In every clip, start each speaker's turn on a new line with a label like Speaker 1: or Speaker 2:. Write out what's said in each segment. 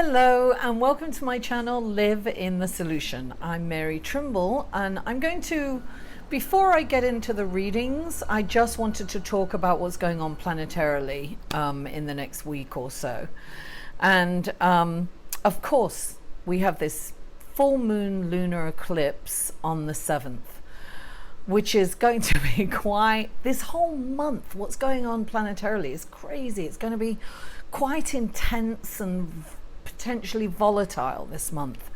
Speaker 1: Hello and welcome to my channel Live in the Solution. I'm Mary Trimble and I'm going to, before I get into the readings, I just wanted to talk about what's going on planetarily in the next week or so. And of course we have this full moon lunar eclipse on the 7th, which is going to be quite, this whole month, what's going on planetarily is crazy. It's going to be quite intense and potentially volatile this month.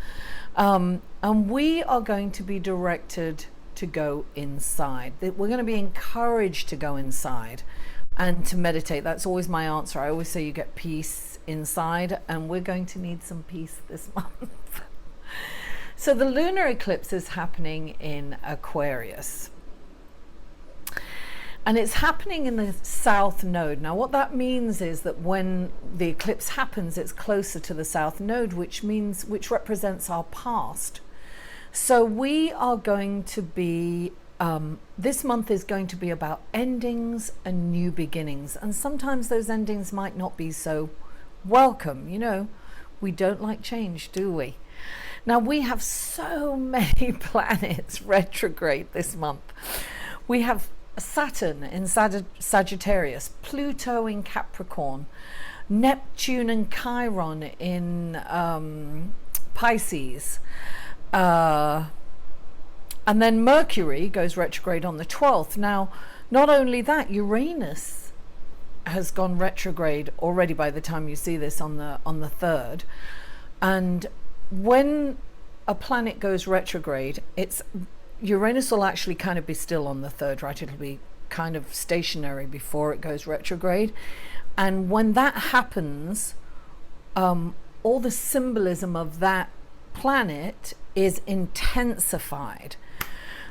Speaker 1: And we are going to be directed to go inside. We're going to be encouraged to go inside and to meditate. That's always my answer. I always say you get peace inside, and we're going to need some peace this month. So the lunar eclipse is happening in Aquarius. And it's happening in the south node. Now what that means is that when the eclipse happens, it's closer to the south node, which represents our past. So we are going to be, this month is going to be about endings and new beginnings. And sometimes those endings might not be so welcome. You know, we don't like change, do we? Now we have so many planets retrograde this month. We have Saturn in Sagittarius, Pluto in Capricorn, Neptune and Chiron in Pisces, and then Mercury goes retrograde on the 12th. Now, not only that, Uranus has gone retrograde already by the time you see this on the 3rd. And when a planet goes retrograde, Uranus will actually kind of be still on the 3rd, right? It'll be kind of stationary before it goes retrograde. And when that happens, all the symbolism of that planet is intensified.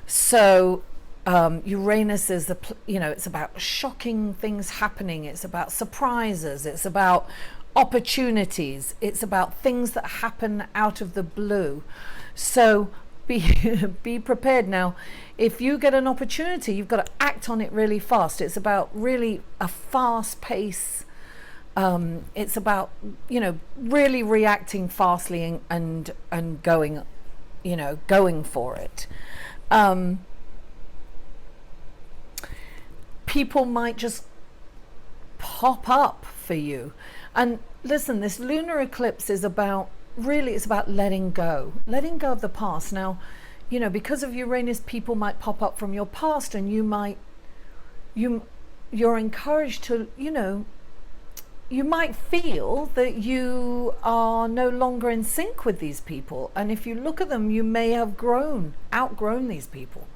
Speaker 1: So Uranus is it's about shocking things happening. It's about surprises. It's about opportunities. It's about things that happen out of the blue. So be prepared. Now, if you get an opportunity, you've got to act on it really fast. It's about really a fast pace. It's about, really reacting fastly and going, going for it. People might just pop up for you. And listen, this lunar eclipse is about, really it's about letting go of the past. Now, because of Uranus, people might pop up from your past, and you're encouraged to, you might feel that you are no longer in sync with these people, and if you look at them, you may have outgrown these people.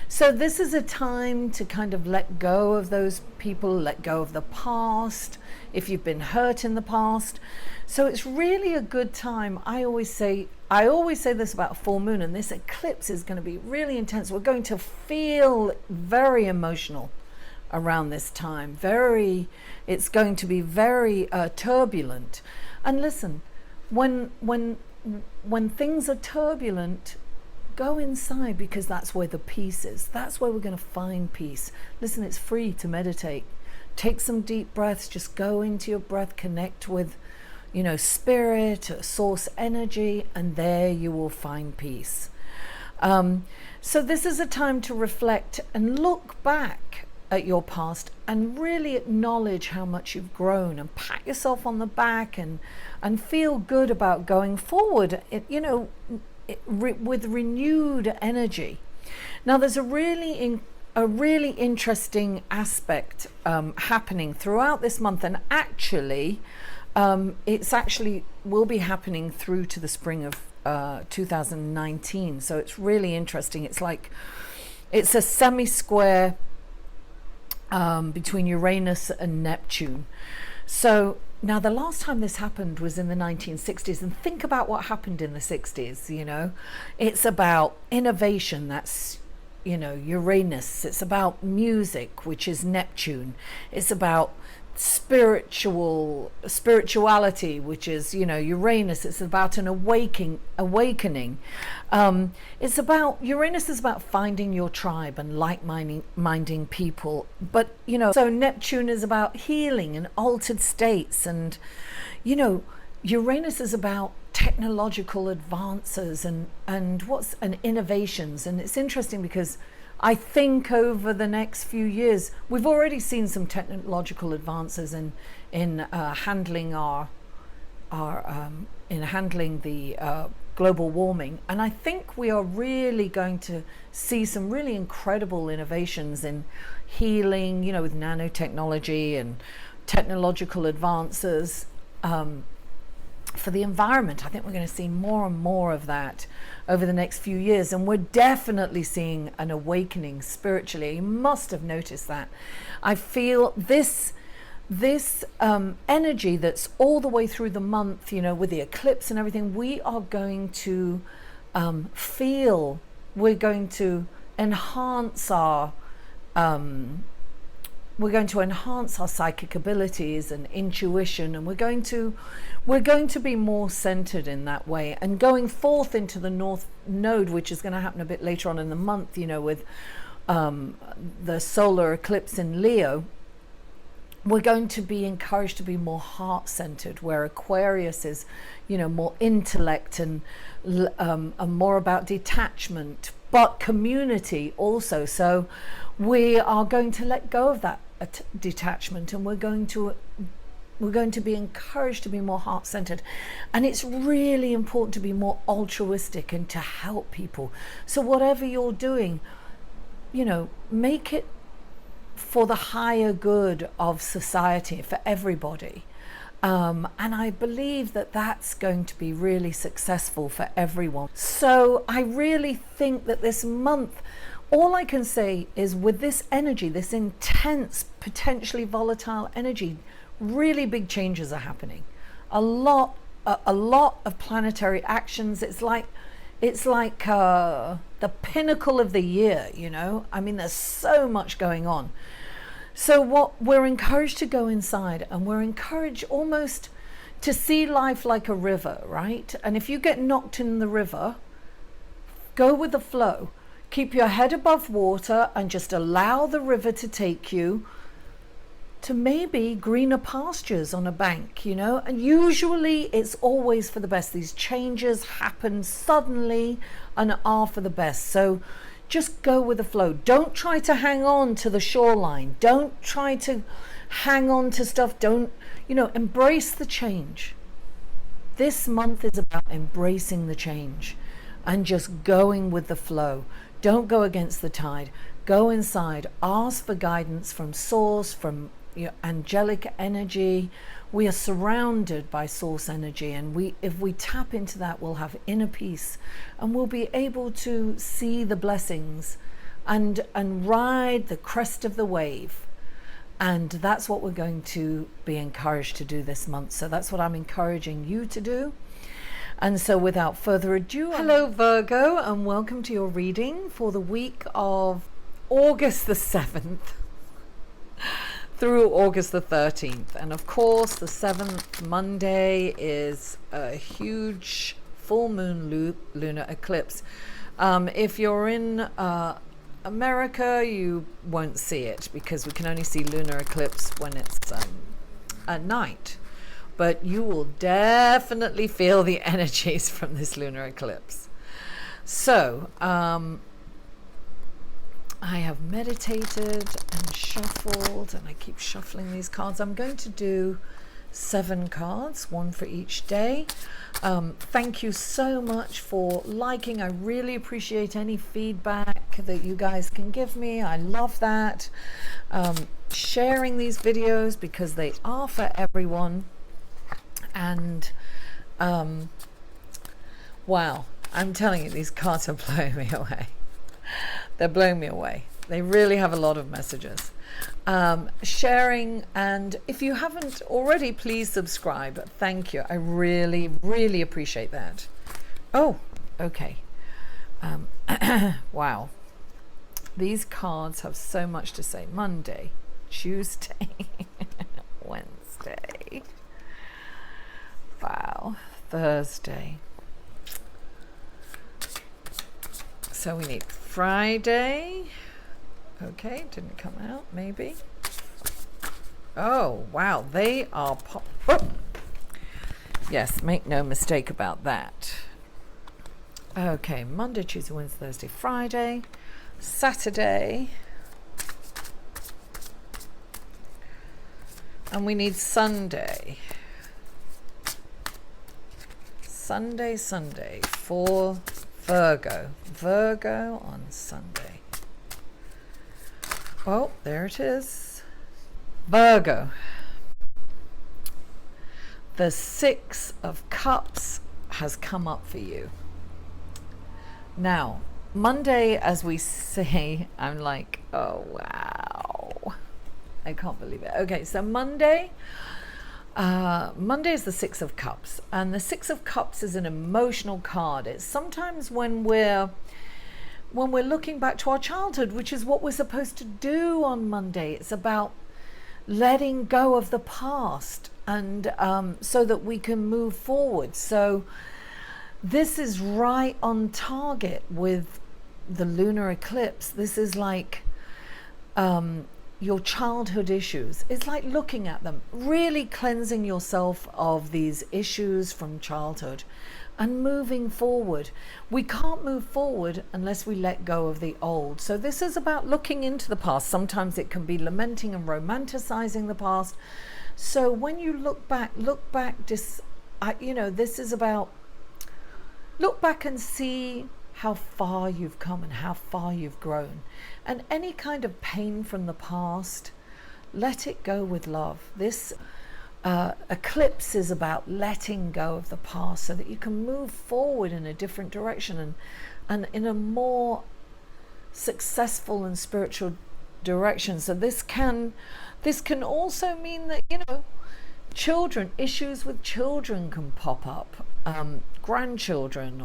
Speaker 1: So this is a time to kind of let go of those people, let go of the past, if you've been hurt in the past. So it's really a good time. I always say this about full moon, and this eclipse is going to be really intense. We're going to feel very emotional around this time. It's going to be very turbulent. And listen, when things are turbulent, go inside, because that's where the peace is. That's where we're going to find peace. Listen, it's free to meditate. Take some deep breaths. Just go into your breath, connect with, spirit, source energy, and there you will find peace. So this is a time to reflect and look back at your past and really acknowledge how much you've grown, and pat yourself on the back and feel good about going forward, with renewed energy. Now there's a really interesting aspect happening throughout this month, and actually it's actually will be happening through to the spring of 2019. So it's really interesting. It's a semi-square between Uranus and Neptune. So now the last time this happened was in the 1960s, and think about what happened in the 60s. It's about innovation, that's Uranus. It's about music, which is Neptune. It's about spirituality, which is Uranus. It's about an awakening. It's about, Uranus is about finding your tribe and like-minded people, but so Neptune is about healing and altered states, and Uranus is about technological advances and innovations. And it's interesting because I think over the next few years, we've already seen some technological advances in handling the global warming, and I think we are really going to see some really incredible innovations in healing, with nanotechnology and technological advances for the environment. I think we're going to see more and more of that over the next few years, and we're definitely seeing an awakening spiritually. You must have noticed that. I feel this energy that's all the way through the month, with the eclipse and everything, we are going to we're going to enhance our psychic abilities and intuition, and we're going to be more centered in that way. And going forth into the North Node, which is going to happen a bit later on in the month, with the solar eclipse in Leo, we're going to be encouraged to be more heart-centered, where Aquarius is, more intellect and more about detachment, but community also. So we are going to let go of that detachment, and we're going to be encouraged to be more heart-centered. And it's really important to be more altruistic and to help people. So whatever you're doing, make it for the higher good of society, for everybody. And I believe that that's going to be really successful for everyone. So I really think that this month, all I can say is, with this energy, this intense, potentially volatile energy, really big changes are happening. A lot of planetary actions. It's like the pinnacle of the year, I mean, there's so much going on. So what we're encouraged to go inside, and we're encouraged almost to see life like a river, right? And if you get knocked in the river, go with the flow. Keep your head above water and just allow the river to take you to maybe greener pastures on a bank, and usually it's always for the best. These changes happen suddenly and are for the best. So just go with the flow. Don't try to hang on to the shoreline. Don't try to hang on to stuff. Don't, embrace the change. This month is about embracing the change and just going with the flow. Don't go against the tide. Go inside. Ask for guidance from source, from angelic energy. We are surrounded by source energy, and if we tap into that, we'll have inner peace, and we'll be able to see the blessings and ride the crest of the wave. And that's what we're going to be encouraged to do this month. So that's what I'm encouraging you to do. And so without further ado, hello Virgo, and welcome to your reading for the week of August the 7th through August the 13th. And of course, the 7th Monday is a huge full moon lunar eclipse. If you're in America, you won't see it because we can only see lunar eclipse when it's at night. But you will definitely feel the energies from this lunar eclipse. So, I have meditated and shuffled, and I keep shuffling these cards. I'm going to do 7 cards, one for each day. Thank you so much for liking. I really appreciate any feedback that you guys can give me. I love that. Sharing these videos because they are for everyone. And wow, I'm telling you, these cards are blowing me away. They're blowing me away. They really have a lot of messages. Sharing, and if you haven't already, please subscribe. Thank you. I really, really appreciate that. Oh, okay. Wow. These cards have so much to say. Monday, Tuesday, Wednesday. Wow. Thursday. So we need Friday. Okay, didn't come out, maybe. Oh, wow, they are Yes, make no mistake about that. Okay, Monday, Tuesday, Wednesday, Thursday, Friday, Saturday. And we need Sunday. Sunday for Virgo. Virgo on Sunday. Oh, there it is. Virgo. The 6 of Cups has come up for you. Now, Monday, as we say, I'm like, oh, wow. I can't believe it. Okay, so Monday is the 6 of Cups. And the 6 of Cups is an emotional card. It's sometimes when we're looking back to our childhood, which is what we're supposed to do on Monday. It's about letting go of the past, and so that we can move forward. So this is right on target with the lunar eclipse. This is like your childhood issues. It's like looking at them, really cleansing yourself of these issues from childhood and moving forward. We can't move forward unless we let go of the old. So this is about looking into the past. Sometimes it can be lamenting and romanticizing the past. So when you look back, this is about look back and see how far you've come and how far you've grown. And any kind of pain from the past, let it go with love. This eclipse is about letting go of the past so that you can move forward in a different direction and in a more successful and spiritual direction. So this can also mean that, children, issues with children can pop up, grandchildren,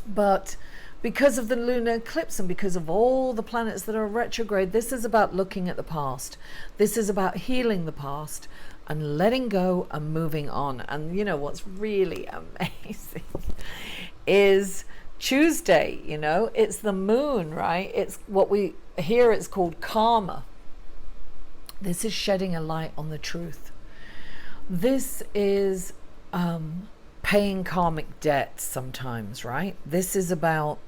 Speaker 1: but because of the lunar eclipse and because of all the planets that are retrograde, this is about looking at the past. This is about healing the past and letting go and moving on. And what's really amazing is Tuesday, it's the moon, right? It's what we here it's called karma. This is shedding a light on the truth. This is paying karmic debt sometimes, right? This is about,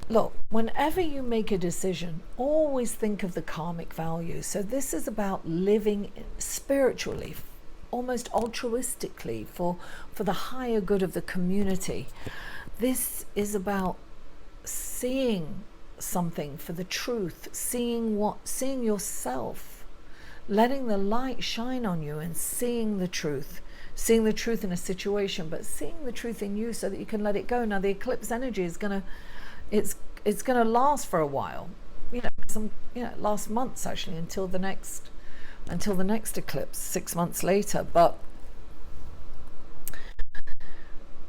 Speaker 1: look, whenever you make a decision, always think of the karmic value. So this is about living spiritually, almost altruistically for the higher good of the community. This is about seeing something for the truth, seeing yourself, letting the light shine on you and seeing the truth in a situation, but seeing the truth in you so that you can let it go. Now the eclipse energy is it's gonna last for a while, last months actually until the next eclipse 6 months later. But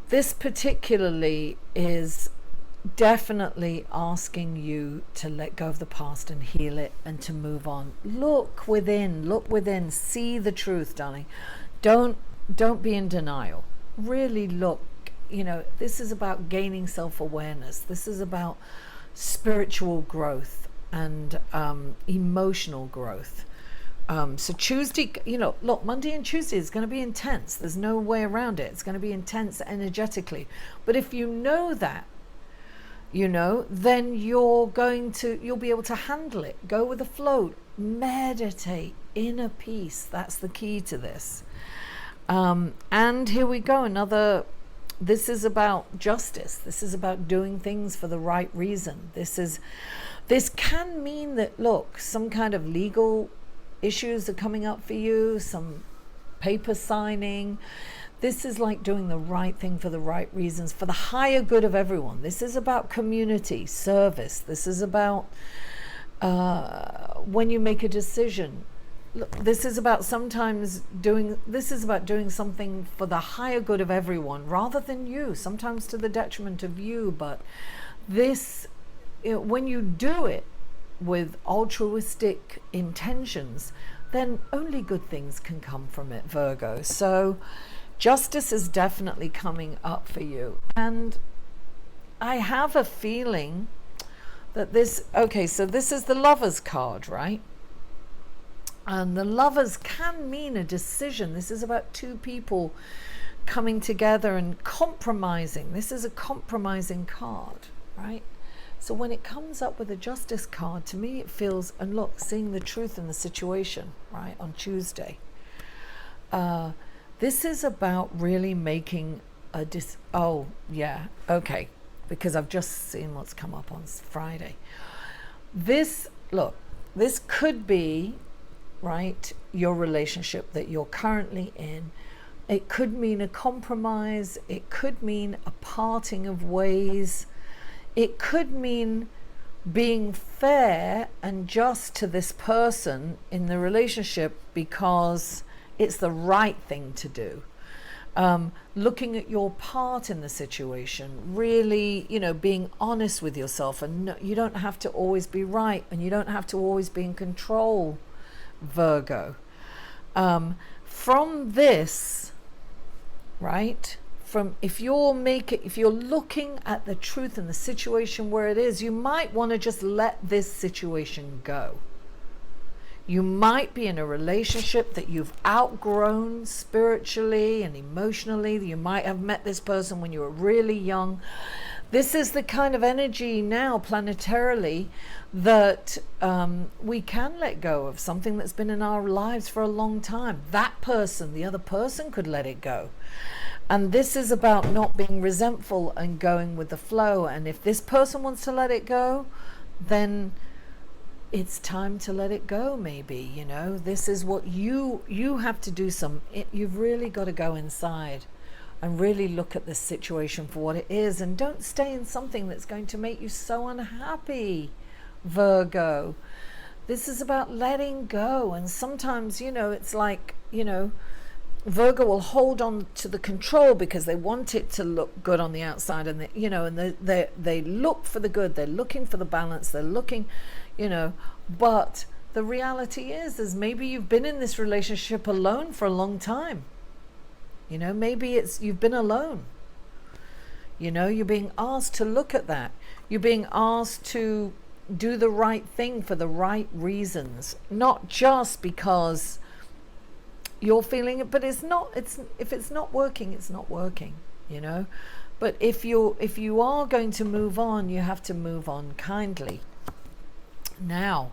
Speaker 1: this particularly is definitely asking you to let go of the past and heal it and to move on. Look within, see the truth, darling. Don't be in denial. Really look. This is about gaining self-awareness. This is about spiritual growth and emotional growth. So Tuesday, look, Monday and Tuesday is going to be intense. There's no way around it. It's going to be intense energetically. But if you know that, then you'll be able to handle it. Go with the flow. Meditate. Inner peace. That's the key to this. And here we go. This is about justice. This is about doing things for the right reason. This can mean that, look, some kind of legal issues are coming up for you, some paper signing. This is like doing the right thing for the right reasons, for the higher good of everyone. This is about community service. This is about when you make a decision. Look, this is about doing something for the higher good of everyone rather than you, sometimes to the detriment of you. But this, when you do it with altruistic intentions, then only good things can come from it, Virgo. So justice is definitely coming up for you. And I have a feeling that so this is the Lovers card, right? And the Lovers can mean a decision. This is about two people coming together and compromising. This is a compromising card, right? So when it comes up with a Justice card, to me it feels, and look, seeing the truth in the situation, right, on Tuesday. This is about really making a oh, yeah, okay, because I've just seen what's come up on Friday. This, look, this could be, right, your relationship that you're currently in. It could mean a compromise. It could mean a parting of ways. It could mean being fair and just to this person in the relationship because it's the right thing to do. Looking at your part in the situation, really, you know, being honest with yourself, and no, you don't have to always be right, and you don't have to always be in control, Virgo. From this, right, from if you're looking at the truth in the situation where it is, you might want to just let this situation go. You might be in a relationship that you've outgrown spiritually and emotionally. You might have met this person when you were really young. This is the kind of energy now planetarily that we can let go of something that's been in our lives for a long time. That person, the other person, could let it go. And this is about not being resentful and going with the flow. And if this person wants to let it go, then it's time to let it go, maybe, you know. This is what you have to do. You've really got to go inside and really look at this situation for what it is, and don't stay in something that's going to make you so unhappy, Virgo. This is about letting go. And sometimes, you know, it's like, you know, Virgo will hold on to the control because they want it to look good on the outside, and you know, and they look for the good. They're looking for the balance. They're looking, you know, but the reality is maybe you've been in this relationship alone for a long time. You know, maybe it's you've been alone. You know, you're being asked to look at that. You're being asked to do the right thing for the right reasons, not just because you're feeling it, but if it's not working, it's not working, you know. But if you are going to move on, you have to move on kindly. Now,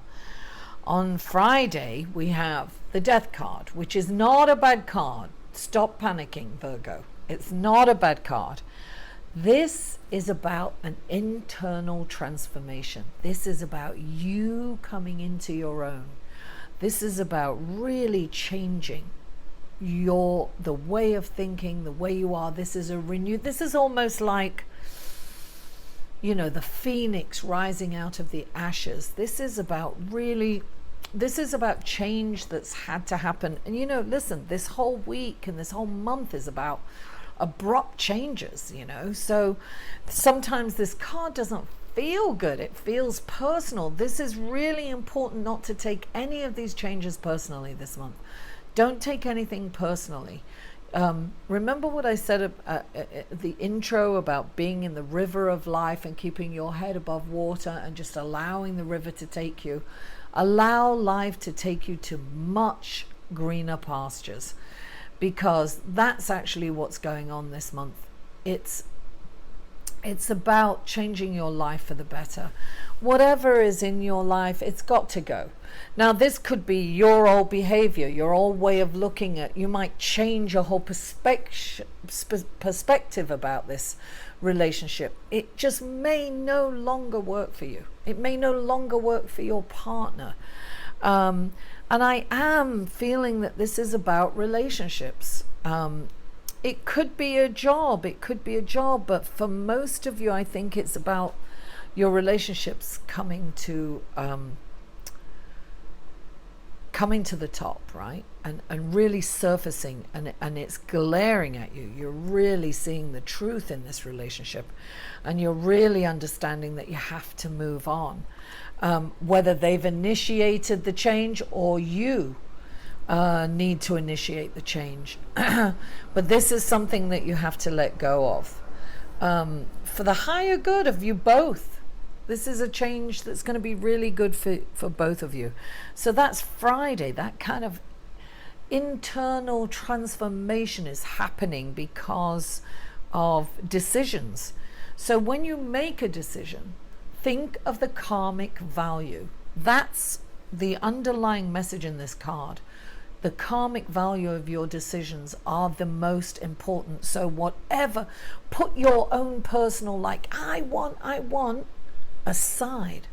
Speaker 1: on Friday, we have the Death card, which is not a bad card. Stop panicking, Virgo. It's not a bad card. This is about an internal transformation. This is about you coming into your own. This is about really changing the way of thinking, the way you are. This is this is almost like, you know, the phoenix rising out of the ashes. This is about change that's had to happen. And, you know, listen, this whole week and this whole month is about abrupt changes, you know. So sometimes this card doesn't feel good. It feels personal. This is really important not to take any of these changes personally this month. Don't take anything personally. Remember what I said at the intro about being in the river of life and keeping your head above water and just allowing the river to take you. Allow life to take you to much greener pastures, because that's actually what's going on this month. It's about changing your life for the better. Whatever is in your life, it's got to go. Now, this could be your old behavior, your old way of looking at. You might change your whole perspective about this relationship. It just may no longer work for you. It may no longer work for your partner. And I am feeling that this is about relationships. It could be a job. It could be a job. But for most of you, I think it's about your relationships coming to the top, right? And really surfacing, and it's glaring at you. You're really seeing the truth in this relationship, and you're really understanding that you have to move on, whether they've initiated the change or you need to initiate the change. But this is something that you have to let go of, for the higher good of you both. This is a change that's going to be really good for both of you. So that's Friday. That kind of internal transformation is happening because of decisions. So when you make a decision, think of the karmic value. That's the underlying message in this card. The karmic value of your decisions are the most important. So whatever, put your own personal, like, I want aside,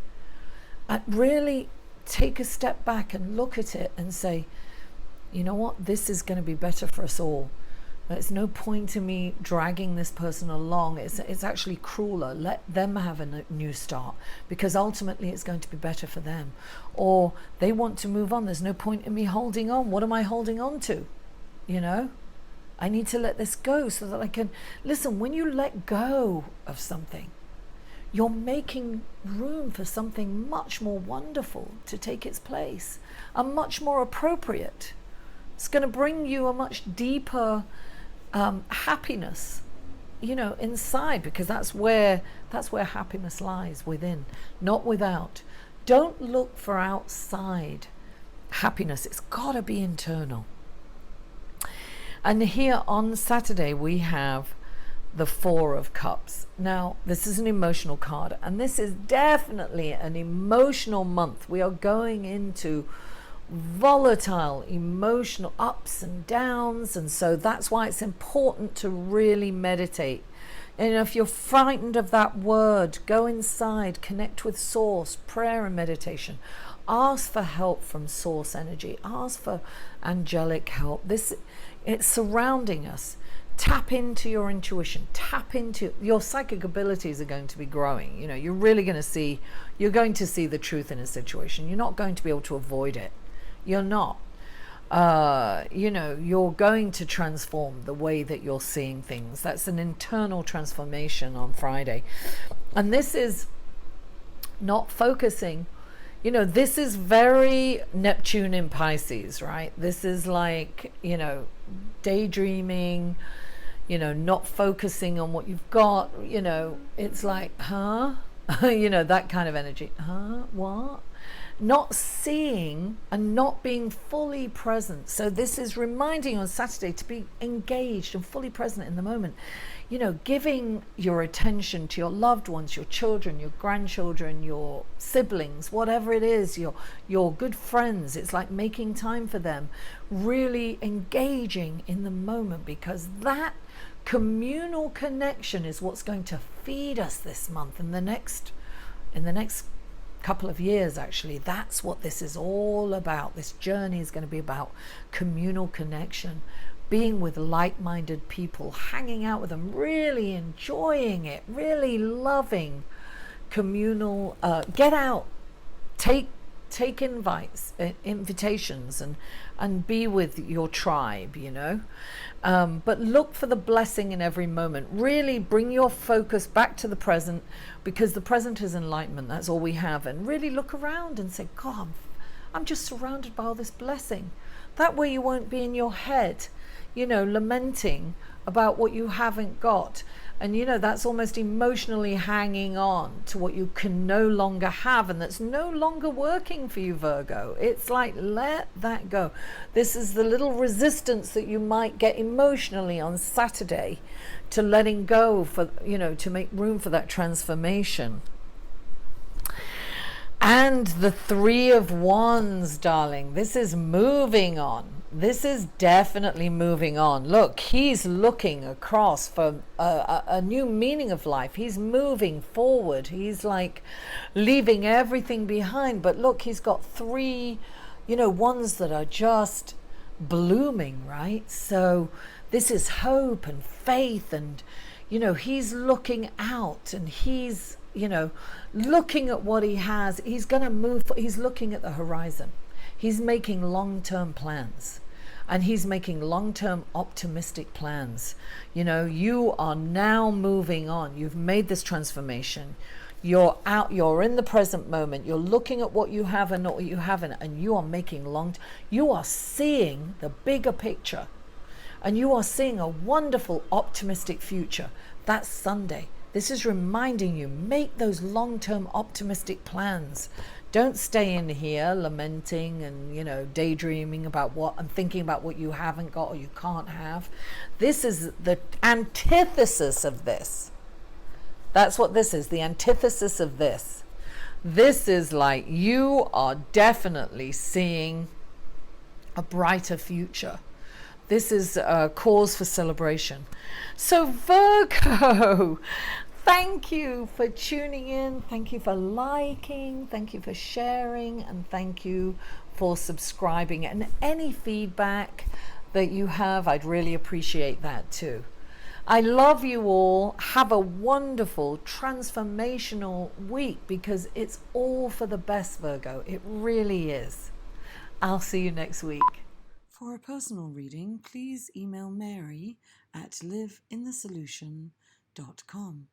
Speaker 1: and really take a step back and look at it and say, you know what, this is going to be better for us all. There's no point in me dragging this person along. It's actually crueler. Let them have a new start, because ultimately it's going to be better for them. Or they want to move on. There's no point in me holding on. What am I holding on to? You know, I need to let this go so that I can listen. When you let go of something, you're making room for something much more wonderful to take its place and much more appropriate. It's going to bring you a much deeper happiness, you know, inside, because that's where happiness lies, within, not without. Don't look for outside happiness. It's got to be internal. And here on Saturday we have the Four of Cups. Now, this is an emotional card, and this is definitely an emotional month. We are going into volatile emotional ups and downs, and so that's why it's important to really meditate. And if you're frightened of that word, go inside, connect with source, prayer and meditation. Ask for help from source energy, ask for angelic help. It's surrounding us. Tap into your intuition, tap into your psychic abilities. Are going to be growing. You know, you're going to see the truth in a situation. You're not going to be able to avoid it. You're not. You know, you're going to transform the way that you're seeing things. That's an internal transformation on Friday. And this is not focusing, you know, this is very Neptune in Pisces, right? This is like, you know, daydreaming, you know, not focusing on what you've got, you know, it's like, you know, that kind of energy. What? Not seeing and not being fully present. So this is reminding you on Saturday to be engaged and fully present in the moment. You know, giving your attention to your loved ones, your children, your grandchildren, your siblings, whatever it is, your good friends. It's like making time for them, really engaging in the moment, because that communal connection is what's going to feed us this month and the next couple of years. Actually, that's what this is all about. This journey is going to be about communal connection, being with like-minded people, hanging out with them, really enjoying it, really loving communal, get out, take invitations and be with your tribe, you know. But look for the blessing in every moment. Really bring your focus back to the present, because the present is enlightenment. That's all we have. And really look around and say, God, I'm just surrounded by all this blessing. That way you won't be in your head, you know, lamenting about what you haven't got. And, you know, that's almost emotionally hanging on to what you can no longer have, and that's no longer working for you, Virgo. It's like, let that go. This is the little resistance that you might get emotionally on Saturday to letting go, for, you know, to make room for that transformation. And the Three of Wands, darling. This is moving on. This is definitely moving on. Look, he's looking across for a new meaning of life. He's moving forward. He's like leaving everything behind. But look, he's got three, you know, ones that are just blooming, right? So this is hope and faith, and, you know, he's looking out, and he's, you know, looking at what he has. He's going to move. He's looking at the horizon. He's making long-term plans, and he's making long-term optimistic plans. You know, you are now moving on. You've made this transformation. You're out, you're in the present moment. You're looking at what you have and not what you haven't, and you are making you are seeing the bigger picture, and you are seeing a wonderful optimistic future. That's Sunday. This is reminding you, make those long-term optimistic plans. Don't stay in here lamenting and, daydreaming about what and thinking about what you haven't got or you can't have. This is the antithesis of this. That's what this is, the antithesis of this. This is like you are definitely seeing a brighter future. This is a cause for celebration. So Virgo, thank you for tuning in. Thank you for liking. Thank you for sharing. And thank you for subscribing. And any feedback that you have, I'd really appreciate that too. I love you all. Have a wonderful, transformational week, because it's all for the best, Virgo. It really is. I'll see you next week. For a personal reading, please email Mary at liveinthesolution.com.